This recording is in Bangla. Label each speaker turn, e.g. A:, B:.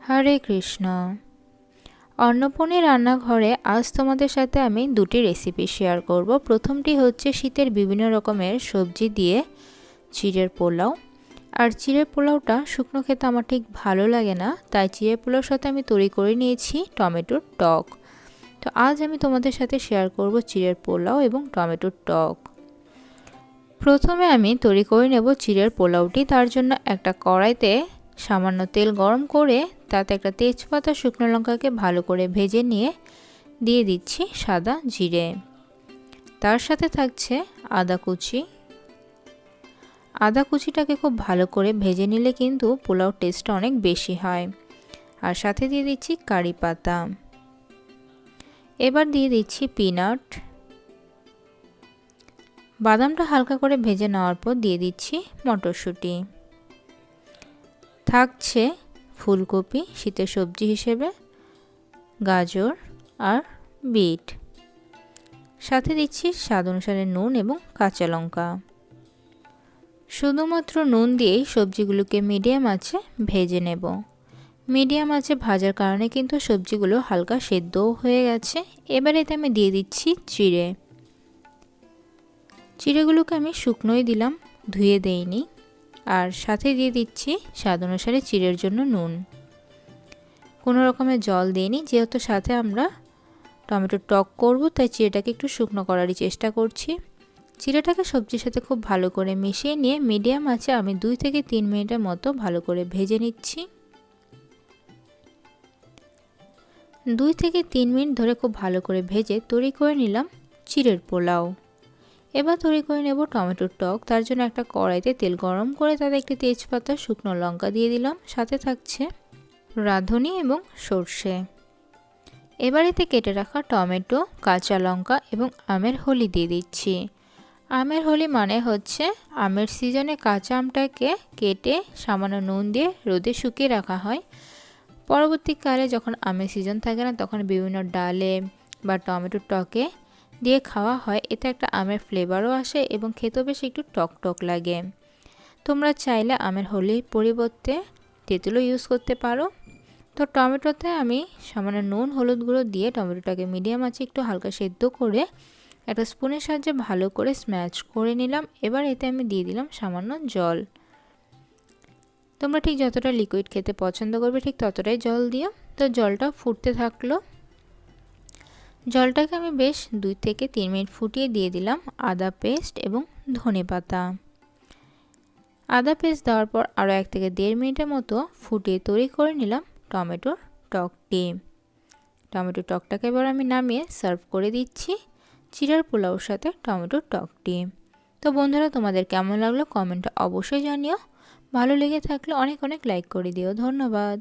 A: হরে কৃষ্ণ। অন্নপূর্ণা রান্নাঘরে আজ তোমাদের সাথে আমি দুটি রেসিপি শেয়ার করব। প্রথমটি হচ্ছে শীতের বিভিন্ন রকমের সবজি দিয়ে চিড়ের পোলাও। আর চিড়ের পোলাওটা শুকনো খেতে আমার ঠিক ভালো লাগে না, তাই চিড়ের পোলাওর সাথে আমি তৈরি করে নিয়েছি টমেটোর টক। তো আজ আমি তোমাদের সাথে শেয়ার করব চিড়ের পোলাও এবং টমেটোর টক। প্রথমে আমি তৈরি করে নেব চিড়ের পোলাওটি। তার জন্য একটা কড়াইতে সামান্য তেল গরম করে তাতে একটা তেজপাতা শুকনো লঙ্কাকে ভালো করে ভেজে নিয়ে দিয়ে দিচ্ছি সাদা জিরে। তার সাথে থাকছে আদা কুচি। আদা কুচিটাকে খুব ভালো করে ভেজে নিলে কিন্তু পোলাও টেস্টটা অনেক বেশি হয়। আর সাথে দিয়ে দিচ্ছি কারি পাতা। এবার দিয়ে দিচ্ছি পিনাট। বাদামটা হালকা করে ভেজে নেওয়ার পর দিয়ে দিচ্ছি মটরশুঁটি। থাকছে ফুলকপি শীতের সবজি হিসেবে, গাজর আর বিট। সাথে দিচ্ছি স্বাদ অনুসারে নুন এবং কাঁচা লঙ্কা। শুধুমাত্র নুন দিয়েই সবজিগুলোকে মিডিয়াম আঁচে ভেজে নেব। মিডিয়াম আঁচে ভাজার কারণে কিন্তু সবজিগুলো হালকা সেদ্ধও হয়ে গেছে। এবার এতে আমি দিয়ে দিচ্ছি চিড়ে। চিড়েগুলোকে আমি শুকনোই দিলাম, ধুয়ে দেইনি। আর সাথে দিয়ে দিচ্ছি স্বাদ অনুসারে চিড়ের জন্য নুন। কোনো রকমের জল দিইনি, যেহেতু সাথে আমরা টমেটোর টক করব, তাই চিড়েটাকে একটু শুকনো করারই চেষ্টা করছি। চিড়েটাকে সবজির সাথে খুব ভালো করে মিশিয়ে নিয়ে মিডিয়াম আঁচে আমি 2 থেকে 3 মিনিটের মতো ভালো করে ভেজে নিচ্ছি। 2 থেকে 3 মিনিট ধরে খুব ভালো করে ভেজে তৈরি করে নিলাম চিড়ের পোলাও। এবার তৈরি করে নেব টমেটোর টক। তার জন্য একটা কড়াইতে তেল গরম করে তাতে একটি তেজপাতা শুকনো লঙ্কা দিয়ে দিলাম। সাথে থাকছে রাঁধুনি এবং সর্ষে। এবার এতে কেটে রাখা টমেটো, কাঁচা লঙ্কা এবং আমের হলি দিয়ে দিচ্ছি। আমের হলি মানে হচ্ছে আমের সিজনে কাঁচা আমটাকে কেটে সামান্য নুন দিয়ে রোদে শুকিয়ে রাখা হয়। পরবর্তীকালে যখন আমের সিজন থাকে না, তখন বিভিন্ন ডালে বা টমেটোর টকে দিয়ে খাওয়া হয়। এতে একটা আমের ফ্লেভারও আসে এবং খেতেও বেশ একটু টক টক লাগে। তোমরা চাইলে আমের হলির পরিবর্তে তেঁতুলও ইউজ করতে পারো। তো টমেটোতে আমি সামান্য নুন হলুদ গুঁড়ো দিয়ে টমেটোটাকে মিডিয়াম আঁচে একটু হালকা সেদ্ধ করে একটা স্পুনের সাহায্যে ভালো করে স্ম্যাশ করে নিলাম। এবার এতে আমি দিয়ে দিলাম সামান্য জল। তোমরা ঠিক যতটা লিকুইড খেতে পছন্দ করবে ঠিক ততটাই জল দিও। তো জলটা ফুটতে থাকলো। জলটাকে আমি বেশ 2 থেকে 3 মিনিট ফুটিয়ে দিয়ে দিলাম আদা পেস্ট এবং ধনেপাতা। আদা পেস্ট দেওয়ার পর আরও 1 থেকে 1.5 মিনিটের মতো ফুটিয়ে তৈরি করে নিলাম টমেটোর টকটি। টমেটোর টকটাকে এবার আমি নামিয়ে সার্ভ করে দিচ্ছি চিড়ের পোলাওর সাথে টমেটোর টকটি। তো বন্ধুরা, তোমাদের কেমন লাগলো কমেন্টে অবশ্যই জানিও। ভালো লেগে থাকলে অনেক অনেক লাইক করে দিও। ধন্যবাদ।